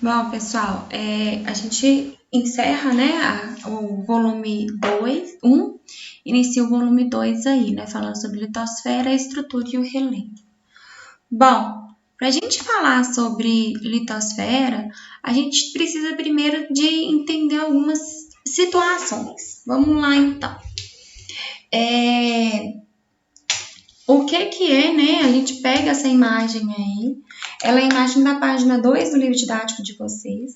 Bom, pessoal, a gente encerra, né, o volume 1, inicia o volume 2 aí, né, falando sobre litosfera, a estrutura e o relevo. Bom, para a gente falar sobre litosfera, a gente precisa primeiro de entender algumas situações. Vamos lá, então. O que é, né, a gente pega essa imagem aí, ela é a imagem da página 2 do livro didático de vocês.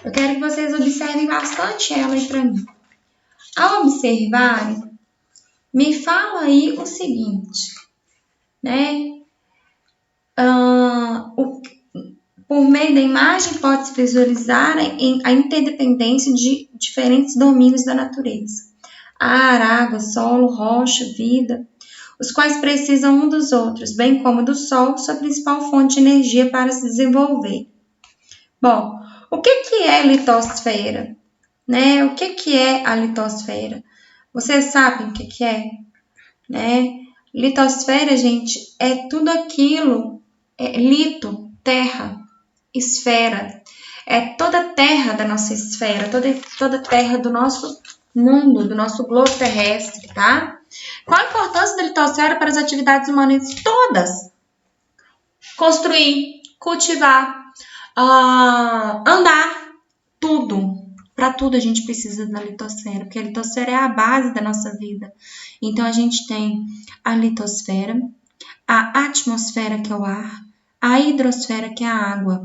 Eu quero que vocês observem bastante ela aí para mim. Ao observarem, me fala aí o seguinte, né? Por meio da imagem pode-se visualizar a interdependência de diferentes domínios da natureza. Ar, água, solo, rocha, vida, os quais precisam um dos outros, bem como do Sol, sua principal fonte de energia para se desenvolver. Bom, o que é litosfera? Né? O que é a litosfera? Vocês sabem o que é? Né? Litosfera, gente, é tudo aquilo, lito, terra, esfera. É toda a terra da nossa esfera, toda a terra do nosso mundo, do nosso globo terrestre, tá? Qual a importância da litosfera para as atividades humanas? Todas. Construir, cultivar, andar, tudo. Para tudo a gente precisa da litosfera, porque a litosfera é a base da nossa vida. Então a gente tem a litosfera, a atmosfera, que é o ar, a hidrosfera, que é a água.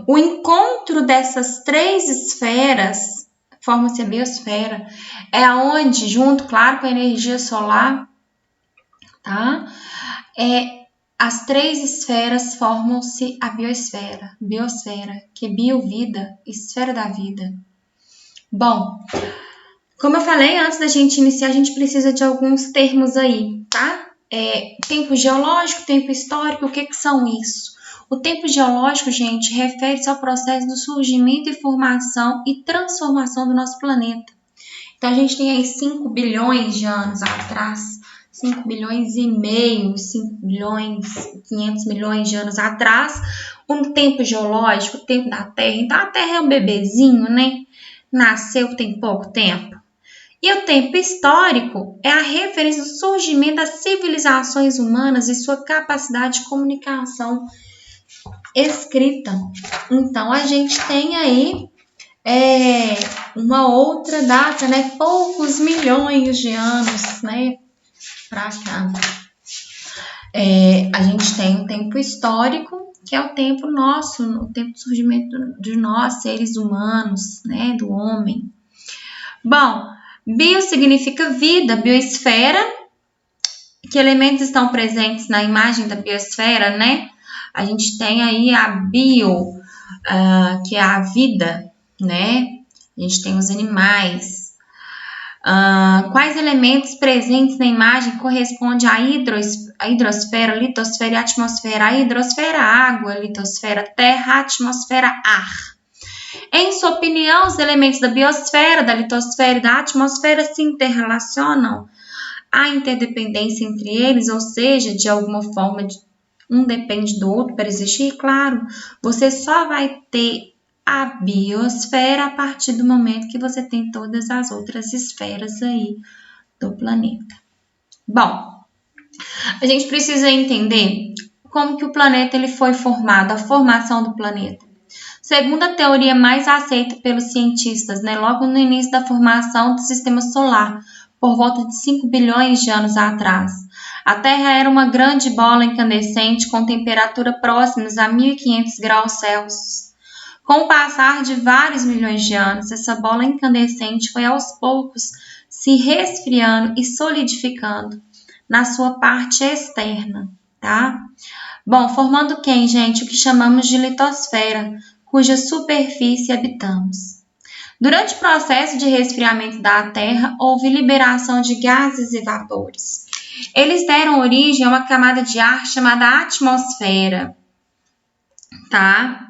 O encontro dessas três esferas forma-se a biosfera, é onde, junto, claro, com a energia solar, tá? As três esferas formam-se a biosfera, que é biovida, esfera da vida. Bom, como eu falei, antes da gente iniciar, a gente precisa de alguns termos aí, tá? Tempo geológico, tempo histórico, o que são isso? O tempo geológico, gente, refere-se ao processo do surgimento e formação e transformação do nosso planeta. Então, a gente tem aí 5 bilhões de anos atrás, 5 bilhões e meio, 5 bilhões, 500 milhões de anos atrás, um tempo geológico, o tempo da Terra. Então, a Terra é um bebezinho, né? Nasceu tem pouco tempo. E o tempo histórico é a referência do surgimento das civilizações humanas e sua capacidade de comunicação escrita. Então, a gente tem aí uma outra data, né? Poucos milhões de anos, né? Pra cá. A gente tem o tempo histórico, que é o tempo nosso, o tempo do surgimento de nós, seres humanos, né? Do homem. Bom, bio significa vida, biosfera. Que elementos estão presentes na imagem da biosfera, né? A gente tem aí a bio, que é a vida, né? A gente tem os animais. Quais elementos presentes na imagem correspondem à hidrosfera, litosfera e atmosfera? A hidrosfera, água, litosfera, terra, atmosfera, ar. Em sua opinião, os elementos da biosfera, da litosfera e da atmosfera se interrelacionam? Há interdependência entre eles, ou seja, de alguma forma, um depende do outro para existir? Claro, você só vai ter a biosfera a partir do momento que você tem todas as outras esferas aí do planeta. Bom, a gente precisa entender como que o planeta ele foi formado, a formação do planeta. Segundo a teoria mais aceita pelos cientistas, né, logo no início da formação do sistema solar, por volta de 5 bilhões de anos atrás, a Terra era uma grande bola incandescente com temperatura próximas a 1500 graus Celsius. Com o passar de vários milhões de anos, essa bola incandescente foi aos poucos se resfriando e solidificando na sua parte externa, tá? Bom, formando quem, gente? O que chamamos de litosfera, cuja superfície habitamos. Durante o processo de resfriamento da Terra, houve liberação de gases e vapores. Eles deram origem a uma camada de ar chamada atmosfera, tá?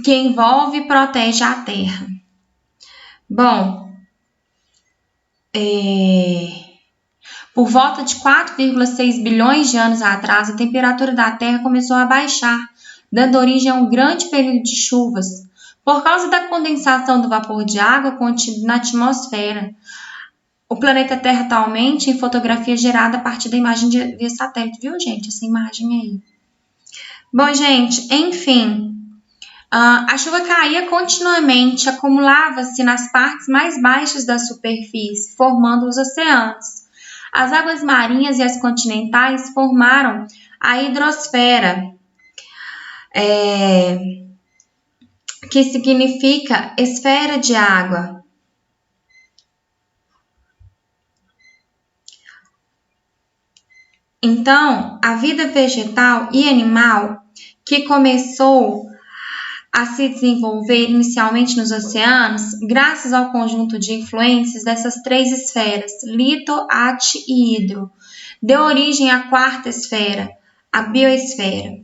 Que envolve e protege a Terra. Bom, por volta de 4,6 bilhões de anos atrás, a temperatura da Terra começou a baixar, dando origem a um grande período de chuvas, por causa da condensação do vapor de água contido na atmosfera. O planeta Terra atualmente em fotografia gerada a partir da imagem via satélite, viu, gente? Essa imagem aí. Bom, gente, enfim, a chuva caía continuamente, acumulava-se nas partes mais baixas da superfície, formando os oceanos. As águas marinhas e as continentais formaram a hidrosfera, que significa esfera de água. Então, a vida vegetal e animal que começou a se desenvolver inicialmente nos oceanos, graças ao conjunto de influências dessas três esferas, lito, ati e hidro, deu origem à quarta esfera, a biosfera,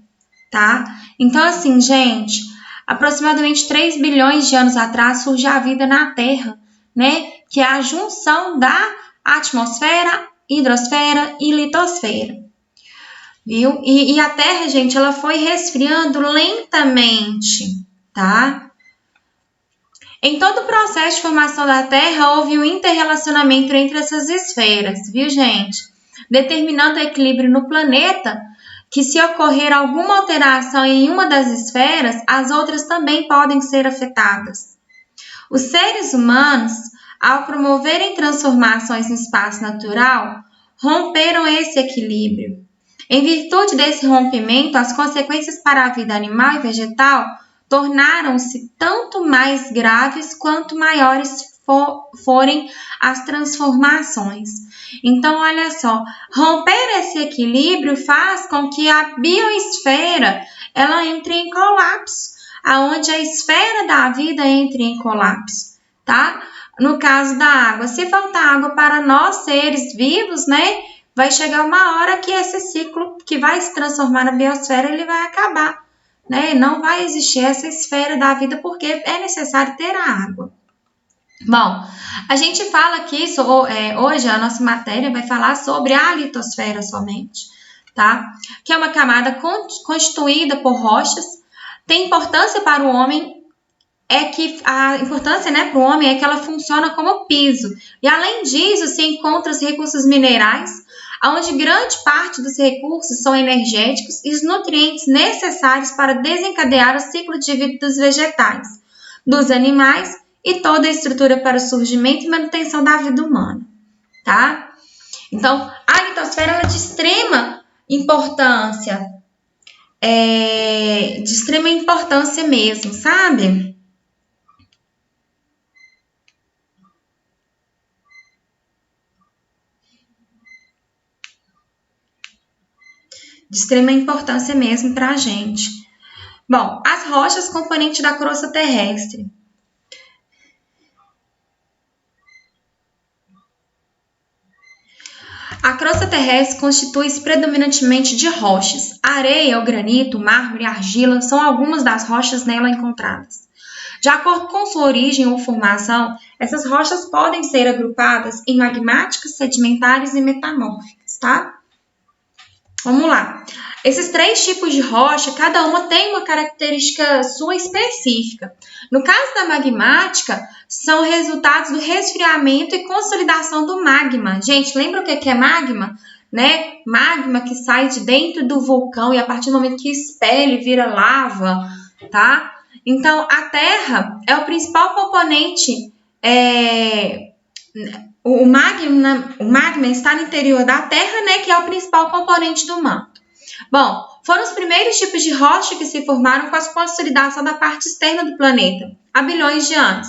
tá? Então, assim, gente, aproximadamente 3 bilhões de anos atrás surgiu a vida na Terra, né? Que é a junção da atmosfera, hidrosfera e litosfera. Viu? E a Terra, gente, ela foi resfriando lentamente, tá? Em todo o processo de formação da Terra, houve um interrelacionamento entre essas esferas, viu, gente? Determinando o equilíbrio no planeta, que se ocorrer alguma alteração em uma das esferas, as outras também podem ser afetadas. Os seres humanos, ao promoverem transformações no espaço natural, romperam esse equilíbrio. Em virtude desse rompimento, as consequências para a vida animal e vegetal tornaram-se tanto mais graves quanto maiores forem as transformações. Então, olha só, romper esse equilíbrio faz com que a biosfera ela entre em colapso, aonde a esfera da vida entre em colapso, tá? No caso da água, se faltar água para nós seres vivos, né? Vai chegar uma hora que esse ciclo que vai se transformar na biosfera, ele vai acabar, né? Não vai existir essa esfera da vida porque é necessário ter a água. Bom, a gente fala aqui, hoje a nossa matéria vai falar sobre a litosfera somente, tá? Que é uma camada constituída por rochas, tem importância para o homem, a importância, né, para o homem é que ela funciona como piso. E além disso, se encontra os recursos minerais, onde grande parte dos recursos são energéticos e os nutrientes necessários para desencadear o ciclo de vida dos vegetais, dos animais e toda a estrutura para o surgimento e manutenção da vida humana, tá? Então, a litosfera ela é de extrema importância, mesmo, sabe? De extrema importância mesmo para a gente. Bom, as rochas componentes da crosta terrestre. A crosta terrestre constitui-se predominantemente de rochas. A areia, o granito, o mármore e a argila são algumas das rochas nela encontradas. De acordo com sua origem ou formação, essas rochas podem ser agrupadas em magmáticas, sedimentares e metamórficas, tá? Vamos lá. Esses três tipos de rocha, cada uma tem uma característica sua específica. No caso da magmática, são resultados do resfriamento e consolidação do magma. Gente, lembra o que é magma? Né? Magma que sai de dentro do vulcão e a partir do momento que expele, vira lava, tá? Então, a Terra é o principal componente. O magma está no interior da Terra, né, que é o principal componente do manto. Bom, foram os primeiros tipos de rocha que se formaram com a consolidação da parte externa do planeta, há bilhões de anos.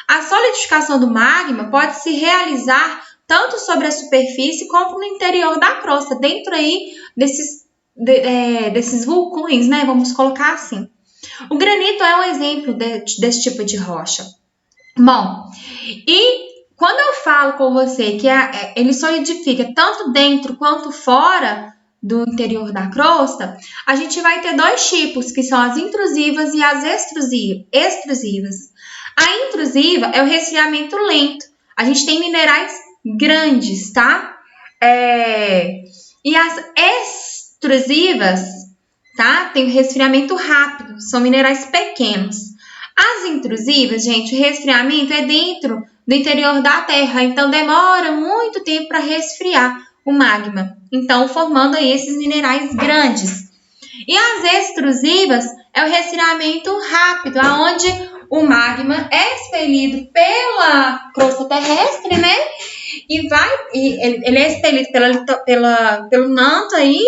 A solidificação do magma pode se realizar tanto sobre a superfície como no interior da crosta, dentro aí desses vulcões, né, vamos colocar assim. O granito é um exemplo desse tipo de rocha. Bom, e quando eu falo com você que ele solidifica tanto dentro quanto fora do interior da crosta, a gente vai ter dois tipos, que são as intrusivas e as extrusivas. A intrusiva é o resfriamento lento. A gente tem minerais grandes, tá? E as extrusivas tá? Tem o resfriamento rápido, são minerais pequenos. As intrusivas, gente, o resfriamento é dentro do interior da Terra, então demora muito tempo para resfriar o magma, então formando aí esses minerais grandes. E as extrusivas é o resfriamento rápido, aonde o magma é expelido pela crosta terrestre, né? Ele é expelido pelo manto aí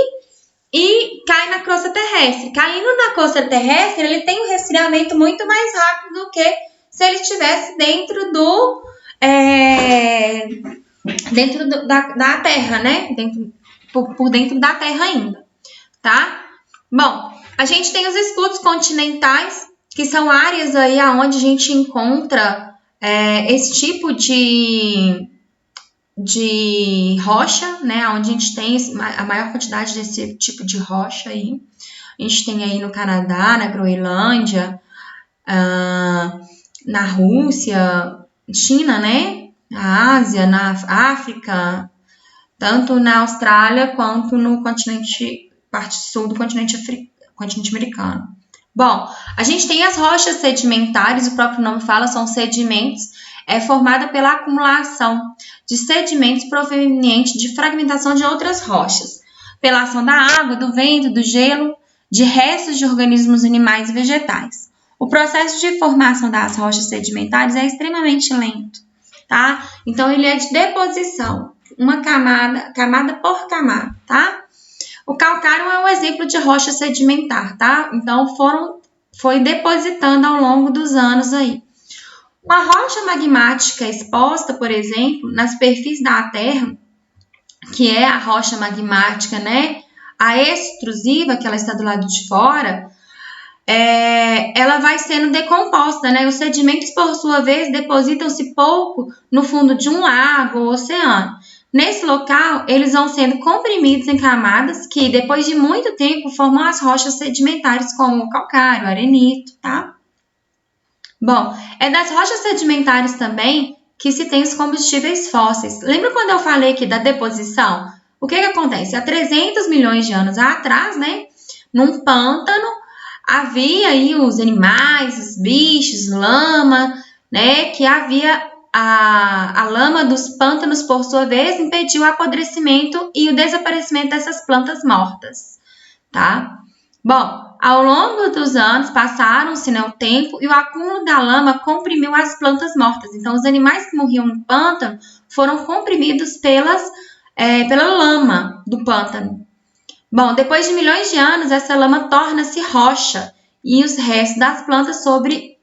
e cai na crosta terrestre. Caindo na crosta terrestre, ele tem um resfriamento muito mais rápido do que se ele estivesse dentro da Terra, né? Por dentro da Terra ainda, tá? Bom, a gente tem os escudos continentais, que são áreas aí onde a gente encontra esse tipo de rocha, né? Onde a gente tem a maior quantidade desse tipo de rocha aí. A gente tem aí no Canadá, na Groenlândia, na Rússia, China, né? Na Ásia, na África, tanto na Austrália quanto no parte sul do continente americano. Bom, a gente tem as rochas sedimentares, o próprio nome fala, são sedimentos, formada pela acumulação de sedimentos provenientes de fragmentação de outras rochas, pela ação da água, do vento, do gelo, de restos de organismos animais e vegetais. O processo de formação das rochas sedimentares é extremamente lento, tá? Então, ele é de deposição, uma camada por camada, tá? O calcário é um exemplo de rocha sedimentar, tá? Então, foi depositando ao longo dos anos aí. Uma rocha magmática exposta, por exemplo, na superfície da Terra, que é a rocha magmática, né? A extrusiva, que ela está do lado de fora, ela vai sendo decomposta, né? Os sedimentos, por sua vez, depositam-se pouco no fundo de um lago ou oceano. Nesse local, eles vão sendo comprimidos em camadas que, depois de muito tempo, formam as rochas sedimentares, como o calcário, o arenito, tá? Bom, é das rochas sedimentares também que se tem os combustíveis fósseis. Lembra quando eu falei aqui da deposição? O que acontece? Há 300 milhões de anos atrás, né, num pântano, havia aí os animais, os bichos, lama, né, que havia a lama dos pântanos, por sua vez, impediu o apodrecimento e o desaparecimento dessas plantas mortas, tá? Bom, ao longo dos anos, passaram-se, né, o tempo e o acúmulo da lama comprimiu as plantas mortas. Então, os animais que morriam no pântano foram comprimidos pela lama do pântano. Bom, depois de milhões de anos, essa lama torna-se rocha e os restos das plantas sofrem,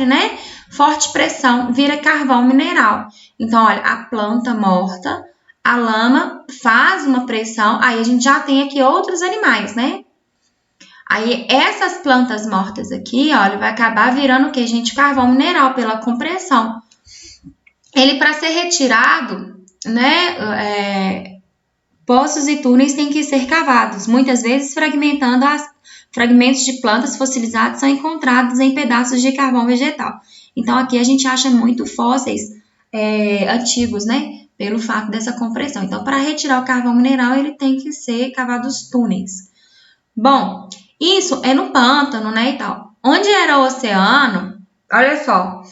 né, forte pressão, vira carvão mineral. Então, olha, a planta morta, a lama faz uma pressão, aí a gente já tem aqui outros animais, né? Aí essas plantas mortas aqui, olha, vai acabar virando o que, gente? Carvão mineral pela compressão. Ele, para ser retirado, né, poços e túneis têm que ser cavados, muitas vezes fragmentos de plantas fossilizadas são encontrados em pedaços de carvão vegetal. Então, aqui a gente acha muito fósseis antigos, né? Pelo fato dessa compressão. Então, para retirar o carvão mineral, ele tem que ser cavados túneis. Bom, isso é no pântano, né, e tal. Onde era o oceano, olha só,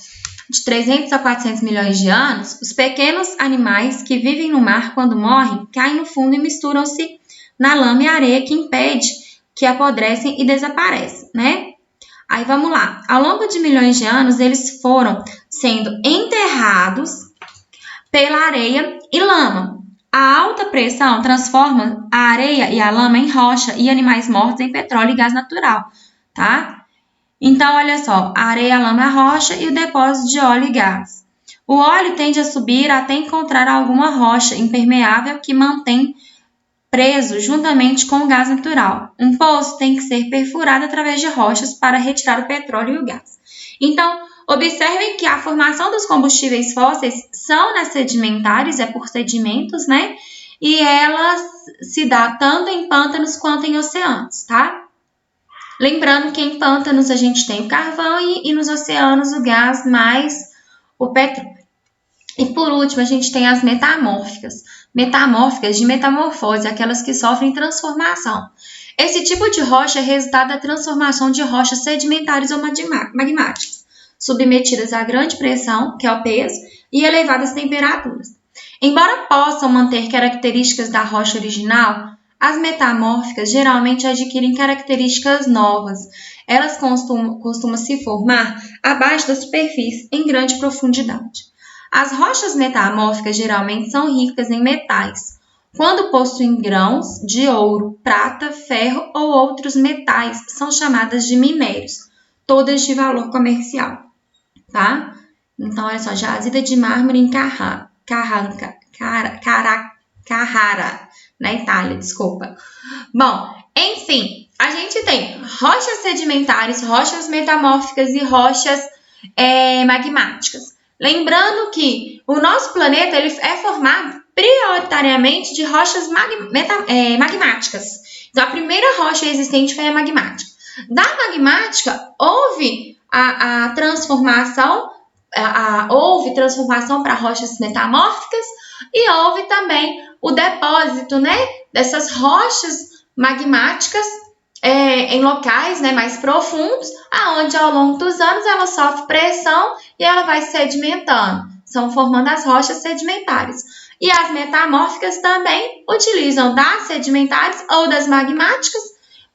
de 300 a 400 milhões de anos, os pequenos animais que vivem no mar, quando morrem, caem no fundo e misturam-se na lama e areia, que impede que apodrecem e desaparecem, né? Aí vamos lá. Ao longo de milhões de anos, eles foram sendo enterrados pela areia e lama. A alta pressão transforma a areia e a lama em rocha e animais mortos em petróleo e gás natural, tá? Então, olha só, a areia, a lama, a rocha e o depósito de óleo e gás. O óleo tende a subir até encontrar alguma rocha impermeável que mantém preso juntamente com o gás natural. Um poço tem que ser perfurado através de rochas para retirar o petróleo e o gás. Então, observem que a formação dos combustíveis fósseis são nas sedimentares, é por sedimentos, né? E elas se dá tanto em pântanos quanto em oceanos, tá? Lembrando que em pântanos a gente tem o carvão e nos oceanos o gás mais o petróleo. E por último, a gente tem as metamórficas. Metamórficas de metamorfose, aquelas que sofrem transformação. Esse tipo de rocha é resultado da transformação de rochas sedimentares ou magmáticas, submetidas a grande pressão, que é o peso, e elevadas temperaturas. Embora possam manter características da rocha original, as metamórficas geralmente adquirem características novas. Elas costumam se formar abaixo da superfície em grande profundidade. As rochas metamórficas geralmente são ricas em metais, quando possuem grãos de ouro, prata, ferro ou outros metais, são chamadas de minérios, todas de valor comercial, tá? Então, olha só, jazida de mármore em Carrara, na Itália, desculpa. Bom, enfim, a gente tem rochas sedimentares, rochas metamórficas e rochas magmáticas. Lembrando que o nosso planeta ele é formado prioritariamente de rochas magmáticas. Então, a primeira rocha existente foi a magmática. Da magmática, houve a transformação, houve transformação para rochas metamórficas e houve também o depósito, né, dessas rochas magmáticas em locais, né, mais profundos, aonde ao longo dos anos ela sofre pressão e ela vai sedimentando, são formando as rochas sedimentares. E as metamórficas também utilizam das sedimentares ou das magmáticas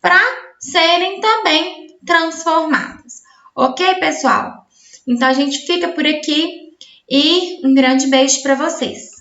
para serem também transformadas. Ok, pessoal? Então a gente fica por aqui e um grande beijo para vocês.